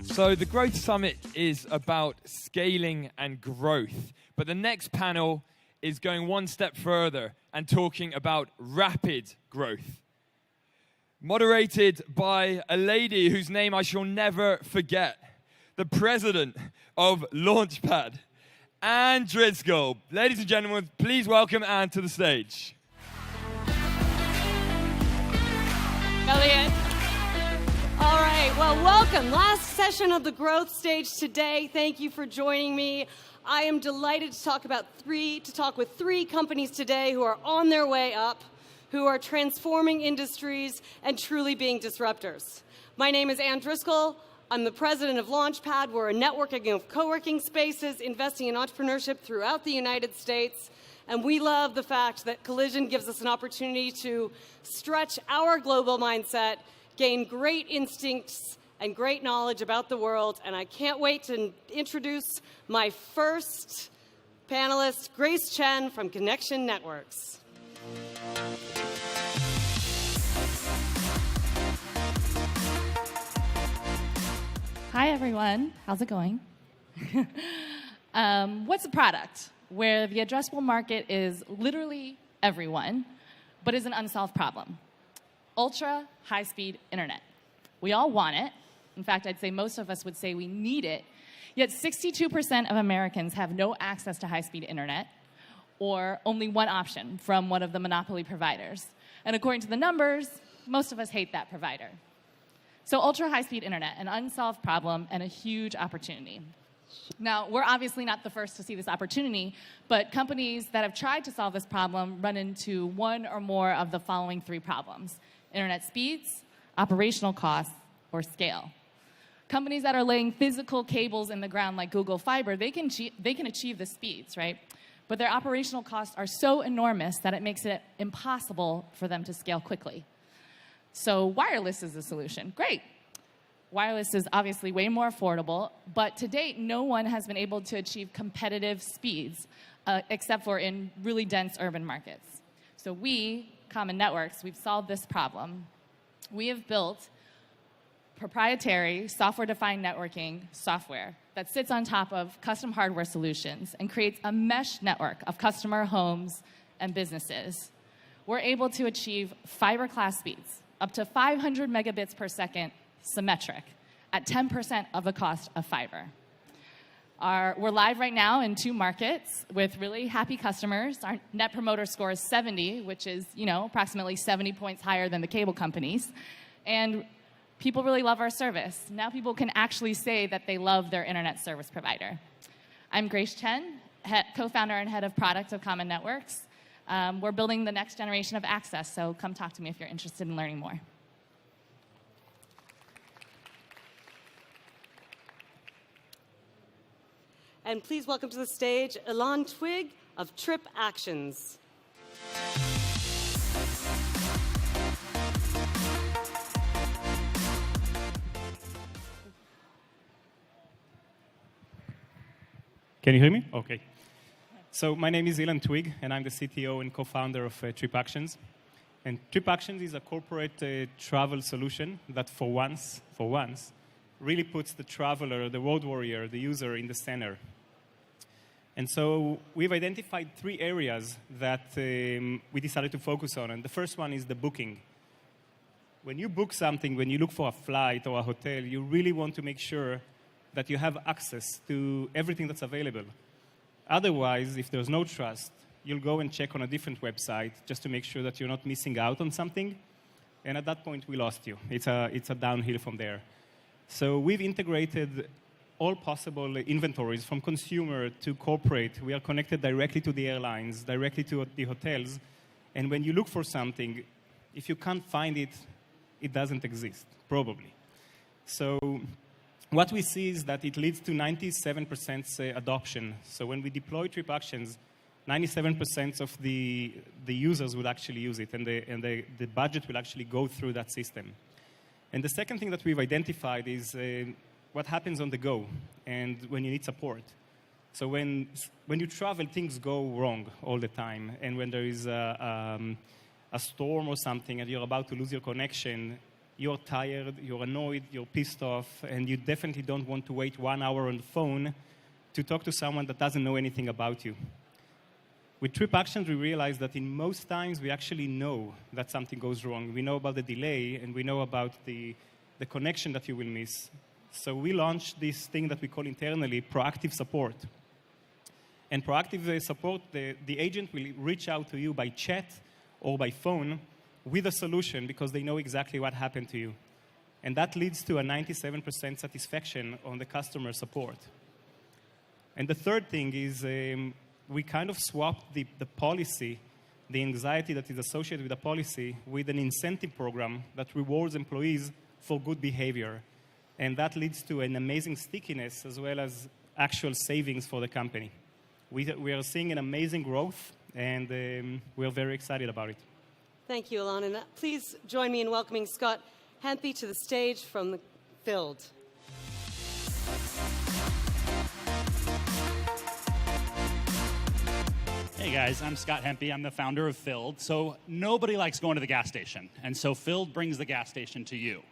So the Growth Summit is about scaling and growth. But the next panel is going one step further and talking about rapid growth. Moderated by a lady whose name I shall never forget, the president of Launchpad, Anne Driscoll. Ladies and gentlemen, please welcome Anne to the stage. Elliot. All right, well, welcome. Last session of the growth stage today. Thank you for joining me. I am delighted to talk with three companies today who are on their way up, who are transforming industries and truly being disruptors. My name is Anne Driscoll. I'm the president of Launchpad. We're a networking of co-working spaces investing in entrepreneurship throughout the United States. And we love the fact that Collision gives us an opportunity to stretch our global mindset, gain great instincts and great knowledge about the world. And I can't wait to introduce my first panelist, Grace Chen from Connection Networks. Hi, everyone. How's it going? What's a product where the addressable market is literally everyone, but is an unsolved problem? Ultra high-speed internet. We all want it. In fact, I'd say most of us would say we need it. Yet 62% of Americans have no access to high-speed internet or only one option from one of the monopoly providers. And according to the numbers, most of us hate that provider. So ultra high-speed internet, an unsolved problem and a huge opportunity. Now, we're obviously not the first to see this opportunity, but companies that have tried to solve this problem run into one or more of the following three problems: internet speeds, operational costs, or scale. Companies that are laying physical cables in the ground like Google Fiber, they can achieve the speeds, right? But their operational costs are so enormous that it makes it impossible for them to scale quickly. So wireless is the solution. Great. Wireless is obviously way more affordable, but to date, no one has been able to achieve competitive speeds, except for in really dense urban markets. So we, Common Networks, we've solved this problem. We have built proprietary software-defined networking software that sits on top of custom hardware solutions and creates a mesh network of customer homes and businesses. We're able to achieve fiber-class speeds, up to 500 megabits per second symmetric, at 10% of the cost of fiber. We're live right now in 2 markets with really happy customers. Our Net Promoter Score is 70, which is, approximately 70 points higher than the cable companies. And people really love our service. Now people can actually say that they love their internet service provider. I'm Grace Chen, co-founder and head of product of Common Networks. We're building the next generation of access, so come talk to me if you're interested in learning more. And please welcome to the stage Ilan Twig of TripActions. Can you hear me? Okay. So my name is Ilan Twig, and I'm the CTO and co-founder of TripActions. And TripActions is a corporate travel solution that for once, really puts the traveler, the road warrior, the user in the center. And so we've identified 3 areas that we decided to focus on. And the first one is the booking. When you book something, when you look for a flight or a hotel, you really want to make sure that you have access to everything that's available. Otherwise, if there's no trust, you'll go and check on a different website just to make sure that you're not missing out on something. And at that point, we lost you. It's a downhill from there. So we've integrated all possible inventories from consumer to corporate. We are connected directly to the airlines, directly to the hotels. And when you look for something, if you can't find it, it doesn't exist, probably. So what we see is that it leads to 97% adoption. So when we deploy TripActions, 97% of the users will actually use it, and the budget will actually go through that system. And the second thing that we've identified is what happens on the go and when you need support. So when you travel, things go wrong all the time. And when there is a storm or something and you're about to lose your connection, you're tired, you're annoyed, you're pissed off, and you definitely don't want to wait 1 hour on the phone to talk to someone that doesn't know anything about you. With TripActions, we realized that in most times we actually know that something goes wrong. We know about the delay, and we know about the connection that you will miss. So we launched this thing that we call internally proactive support. And proactive support, the agent will reach out to you by chat or by phone with a solution because they know exactly what happened to you. And that leads to a 97% satisfaction on the customer support. And the third thing is we kind of swapped the policy, the anxiety that is associated with the policy, with an incentive program that rewards employees for good behavior. And that leads to an amazing stickiness as well as actual savings for the company. We are seeing an amazing growth, and we're very excited about it. Thank you, Ilan. And please join me in welcoming Scott Hempy to the stage from the Field. Hey guys, I'm Scott Hempy. I'm the founder of Filled. So nobody likes going to the gas station, and so Filled brings the gas station to you.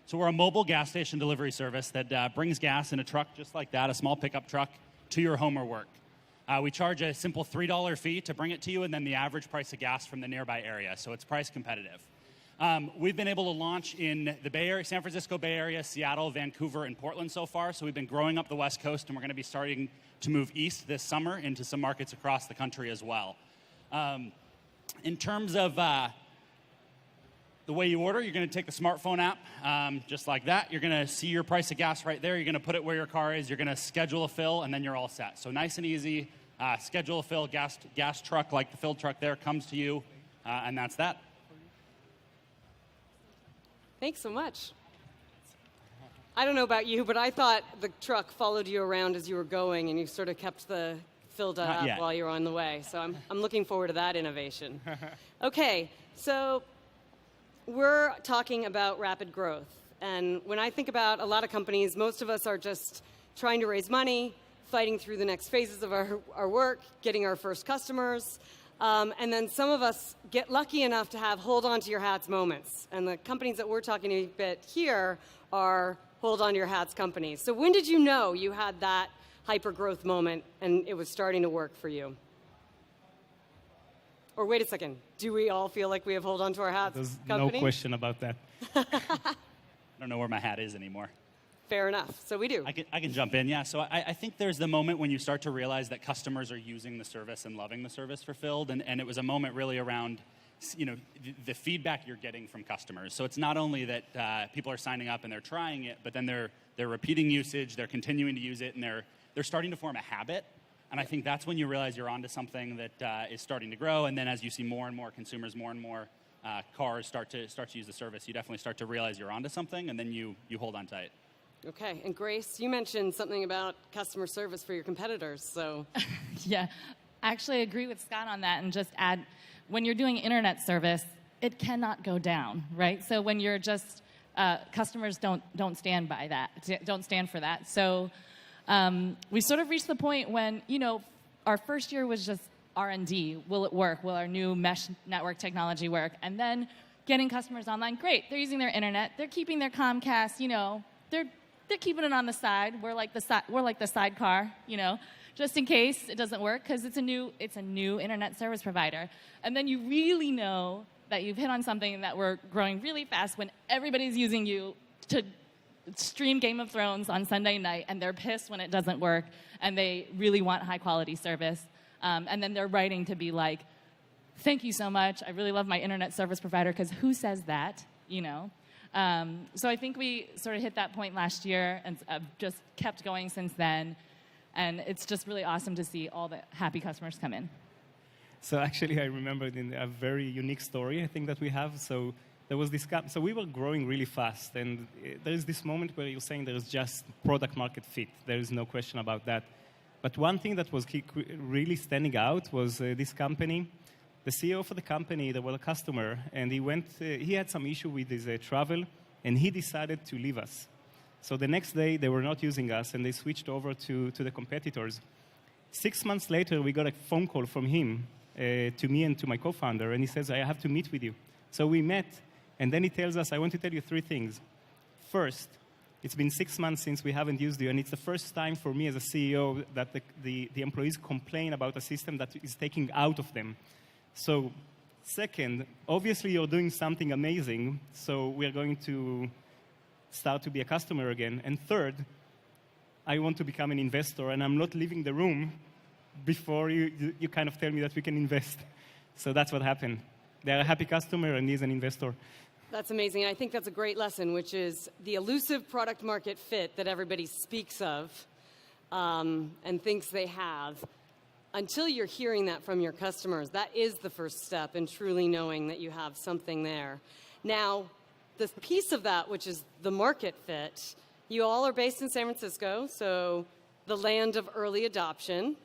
So we're a mobile gas station delivery service that brings gas in a truck just like that, a small pickup truck, to your home or work. We charge a simple $3 fee to bring it to you, and then the average price of gas from the nearby area, so it's price competitive. We've been able to launch in the Bay Area, San Francisco Bay Area, Seattle, Vancouver, and Portland so far, so we've been growing up the West Coast, and we're going to be starting to move east this summer into some markets across the country as well. In terms of the way you order, you're going to take the smartphone app, just like that. You're going to see your price of gas right there. You're going to put it where your car is. You're going to schedule a fill, and then you're all set. So nice and easy. Schedule a fill. Gas truck, like the fill truck there, comes to you, and that's that. Thanks so much. I don't know about you, but I thought the truck followed you around as you were going, and you sort of kept the filled up while you were on the way. So I'm looking forward to that innovation. Okay, so we're talking about rapid growth. And when I think about a lot of companies, most of us are just trying to raise money, fighting through the next phases of our work, getting our first customers. And then some of us get lucky enough to have hold on to your hats moments. And the companies that we're talking about here are hold on to your hats companies. So when did you know you had that hyper growth moment and it was starting to work for you? Or wait a second, do we all feel like we have hold on to our hats There's company? no question about that. I don't know where my hat is anymore. Fair enough. So we do. I can jump in, yeah. So I think there's the moment when you start to realize that customers are using the service and loving the service for Filled, and it was a moment really around, the feedback you're getting from customers. So it's not only that people are signing up and they're trying it, but then they're repeating usage, they're continuing to use it, and they're starting to form a habit. And I think that's when you realize you're onto something that is starting to grow. And then as you see more and more consumers, more and more cars start to use the service, you definitely start to realize you're onto something, and then you hold on tight. Okay, and Grace, you mentioned something about customer service for your competitors, so. Yeah, I actually agree with Scott on that, and just add, when you're doing internet service, it cannot go down, right? So when you're just, customers don't stand by that, don't stand for that. So we sort of reached the point when, our first year was just R&D. Will it work? Will our new mesh network technology work? And then getting customers online, great. They're using their internet. They're keeping their Comcast, they're keeping it on the side. We're like the sidecar, just in case it doesn't work, because it's a new internet service provider. And then you really know that you've hit on something that we're growing really fast when everybody's using you to stream Game of Thrones on Sunday night, and they're pissed when it doesn't work, and they really want high-quality service. And then they're writing to be like, thank you so much. I really love my internet service provider, because who says that, So I think we sort of hit that point last year and just kept going since then. And it's just really awesome to see all the happy customers come in. So actually, I remember a very unique story I think that we have. So there was this so we were growing really fast, and there is this moment where you're saying there is just product market fit. There is no question about that. But one thing that was really standing out was this company. The CEO for the company, there was a customer, and he had some issue with his travel, and he decided to leave us. So the next day, they were not using us, and they switched over to the competitors. 6 months later, we got a phone call from him to me and to my co-founder, and he says, I have to meet with you. So we met, And then he tells us, I want to tell you 3 things. First, it's been 6 months since we haven't used you, and it's the first time for me as a CEO that the employees complain about a system that is taking out of them. So, second, obviously you're doing something amazing, so we're going to start to be a customer again. And third, I want to become an investor, and I'm not leaving the room before you kind of tell me that we can invest. So that's what happened. They're a happy customer, and he's an investor. That's amazing. And I think that's a great lesson, which is the elusive product market fit that everybody speaks of and thinks they have. Until you're hearing that from your customers, that is the first step in truly knowing that you have something there. Now, the piece of that, which is the market fit, you all are based in San Francisco, so the land of early adoption.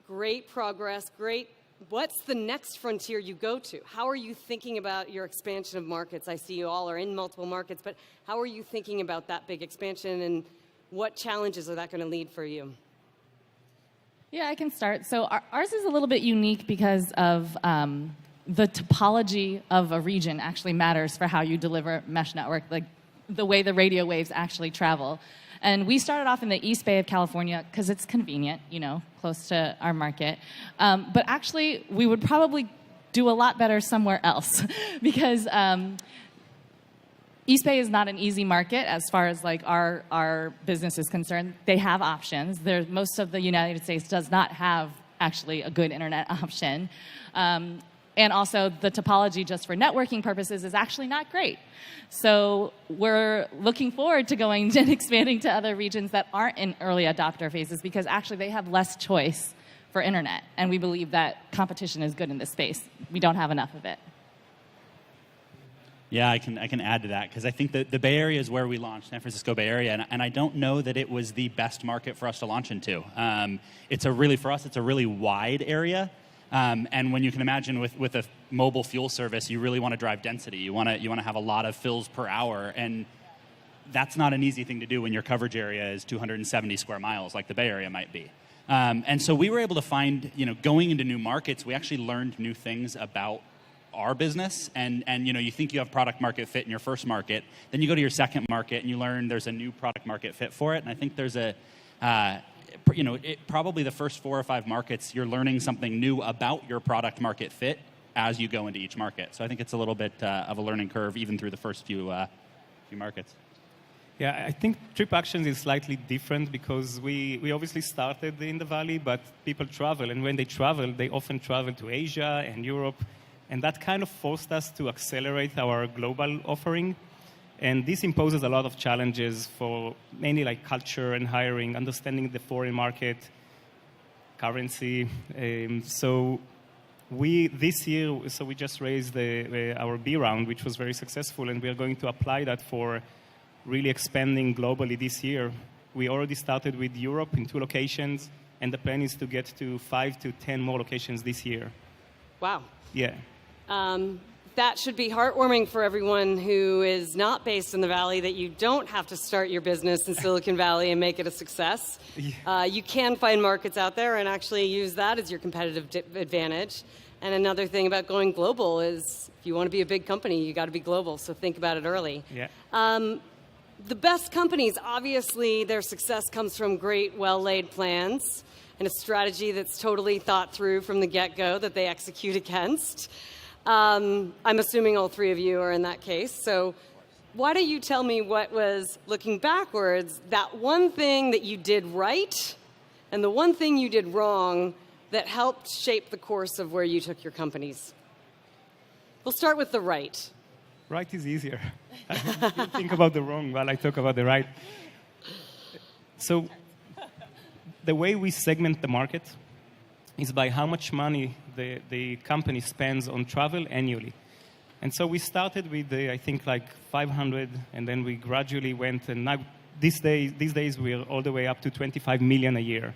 Great progress, great. What's the next frontier you go to? How are you thinking about your expansion of markets? I see you all are in multiple markets, but how are you thinking about that big expansion, and what challenges are that going to lead for you? Yeah, I can start. So ours is a little bit unique because of the topology of a region actually matters for how you deliver mesh network, like the way the radio waves actually travel. And we started off in the East Bay of California because it's convenient, close to our market. But actually, we would probably do a lot better somewhere else because East Bay is not an easy market as far as like our business is concerned. They have options. Most of the United States does not have actually a good internet option. And also, the topology just for networking purposes is actually not great. So we're looking forward to going and expanding to other regions that aren't in early adopter phases because actually they have less choice for internet. And we believe that competition is good in this space. We don't have enough of it. Yeah, I can add to that because I think that the Bay Area is where we launched, San Francisco Bay Area, and I don't know that it was the best market for us to launch into. For us, it's a really wide area. And when you can imagine with a mobile fuel service, you really want to drive density. You want to have a lot of fills per hour, and that's not an easy thing to do when your coverage area is 270 square miles, like the Bay Area might be. And so we were able to find, going into new markets, we actually learned new things about our business. And you think you have product market fit in your first market, then you go to your second market and you learn there's a new product market fit for it. And I think there's probably the first 4 or 5 markets, you're learning something new about your product market fit as you go into each market. So I think it's a little bit of a learning curve even through the first few markets. Yeah, I think TripActions is slightly different because we obviously started in the Valley, but people travel. And when they travel, they often travel to Asia and Europe. And that kind of forced us to accelerate our global offering. And this imposes a lot of challenges for mainly like culture and hiring, understanding the foreign market, currency. So this year, we just raised our B round, which was very successful, and we are going to apply that for really expanding globally this year. We already started with Europe in 2 locations, and the plan is to get to 5 to 10 more locations this year. Wow. Yeah. That should be heartwarming for everyone who is not based in the Valley, that you don't have to start your business in Silicon Valley and make it a success. Yeah. You can find markets out there and actually use that as your competitive advantage. And another thing about going global is if you want to be a big company, you got to be global. So think about it early. Yeah. The best companies, obviously, their success comes from great, well-laid plans and a strategy that's totally thought through from the get-go that they execute against. I'm assuming all 3 of you are in that case. So why don't you tell me what was, looking backwards, that one thing that you did right and the one thing you did wrong that helped shape the course of where you took your companies? We'll start with the right. Right is easier. You think about the wrong while I talk about the right. So the way we segment the market is by how much money the company spends on travel annually. And so we started with, I think, like 500, and then we gradually went, and now these days we're all the way up to 25 million a year.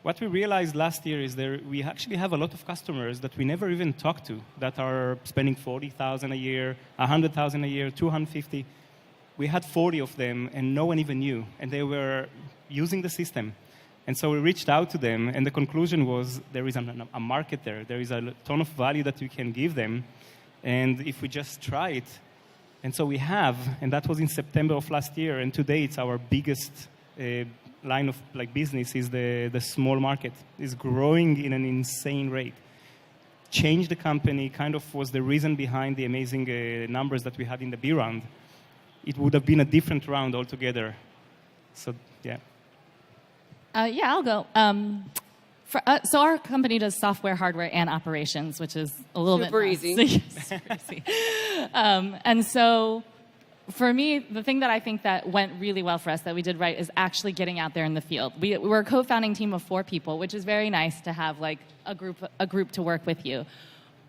What we realized last year is we actually have a lot of customers that we never even talked to that are spending 40,000 a year, 100,000 a year, 250. We had 40 of them, and no one even knew, and they were using the system. And so we reached out to them, and the conclusion was there is a market there. There is a ton of value that we can give them, and if we just try it. And so we have, and that was in September of last year, and today it's our biggest line of business is the small market. It's growing in an insane rate. Changed the company, kind of was the reason behind the amazing numbers that we had in the B round. It would have been a different round altogether. So, yeah. Yeah, I'll go. So our company does software, hardware, and operations, which is a little Super bit easy. super easy. And so for me, the thing that I think that went really well for us that we did right is actually getting out there in the field. We were a co-founding team of 4 people, which is very nice to have like a group to work with you.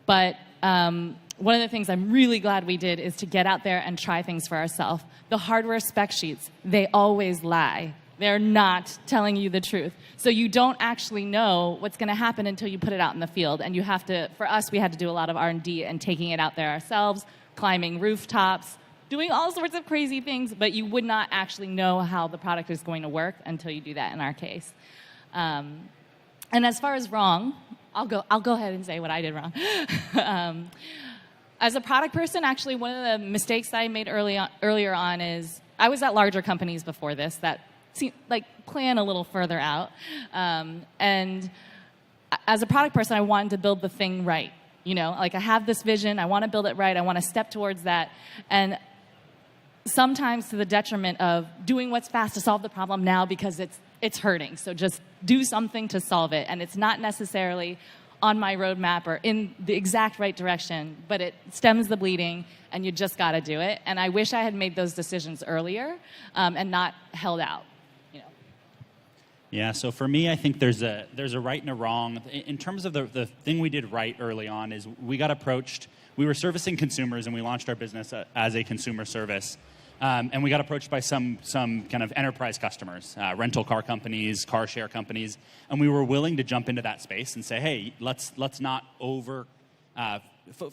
But one of the things I'm really glad we did is to get out there and try things for ourselves. The hardware spec sheets, they always lie. They're not telling you the truth. So you don't actually know what's going to happen until you put it out in the field. And you have to, for us, we had to do a lot of R&D and taking it out there ourselves, climbing rooftops, doing all sorts of crazy things, but you would not actually know how the product is going to work until you do that in our case. And as far as wrong, I'll go ahead and say what I did wrong. As a product person, actually, one of the mistakes that I made earlier on is I was at larger companies before this that plan a little further out. And as a product person, I wanted to build the thing right. I have this vision, I want to build it right, I want to step towards that. And sometimes to the detriment of doing what's fast to solve the problem now because it's hurting. So just do something to solve it. And it's not necessarily on my roadmap or in the exact right direction, but it stems the bleeding, and you just got to do it. And I wish I had made those decisions earlier and not held out. Yeah, so for me, I think there's a right and a wrong. In terms of the thing we did right early on is we got approached. We were servicing consumers, and we launched our business as a consumer service. And we got approached by some kind of enterprise customers, rental car companies, car share companies, and we were willing to jump into that space and say, hey, let's not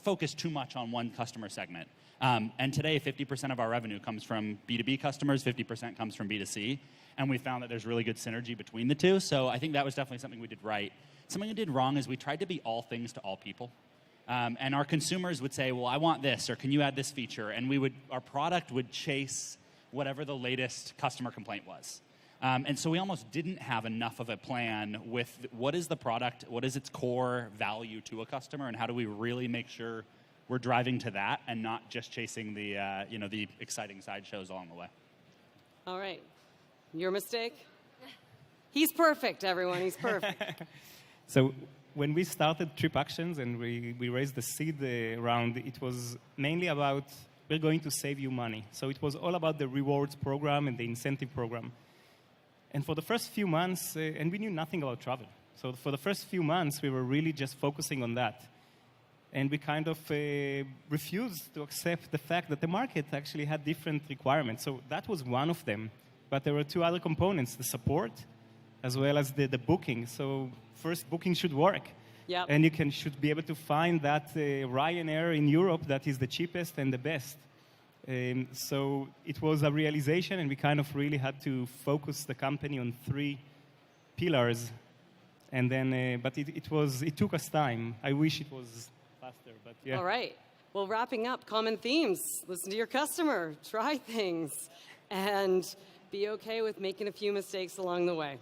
focus too much on one customer segment. And today, 50% of our revenue comes from B2B customers, 50% comes from B2C. And we found that there's really good synergy between the two. So I think that was definitely something we did right. Something we did wrong is we tried to be all things to all people. And our consumers would say, well, I want this, or can you add this feature? And our product would chase whatever the latest customer complaint was. And so we almost didn't have enough of a plan with what is the product, what is its core value to a customer, and how do we really make sure we're driving to that and not just chasing the exciting sideshows along the way. All right. Your mistake? He's perfect, everyone. He's perfect. So when we started TripActions and we raised the seed round, it was mainly about we're going to save you money. So it was all about the rewards program and the incentive program. And for the first few months, and we knew nothing about travel. So for the first few months, we were really just focusing on that. And we kind of refused to accept the fact that the market actually had different requirements. So that was one of them. But there were 2 other components, the support as well as the booking. So first, booking should work. Yep. And you should be able to find that Ryanair in Europe that is the cheapest and the best. So it was a realization, and we kind of really had to focus the company on 3 pillars. And then, but it took us time. I wish it was faster, but yeah. All right. Well, wrapping up, common themes. Listen to your customer. Try things. And be okay with making a few mistakes along the way.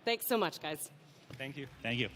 Thanks so much, guys. Thank you. Thank you.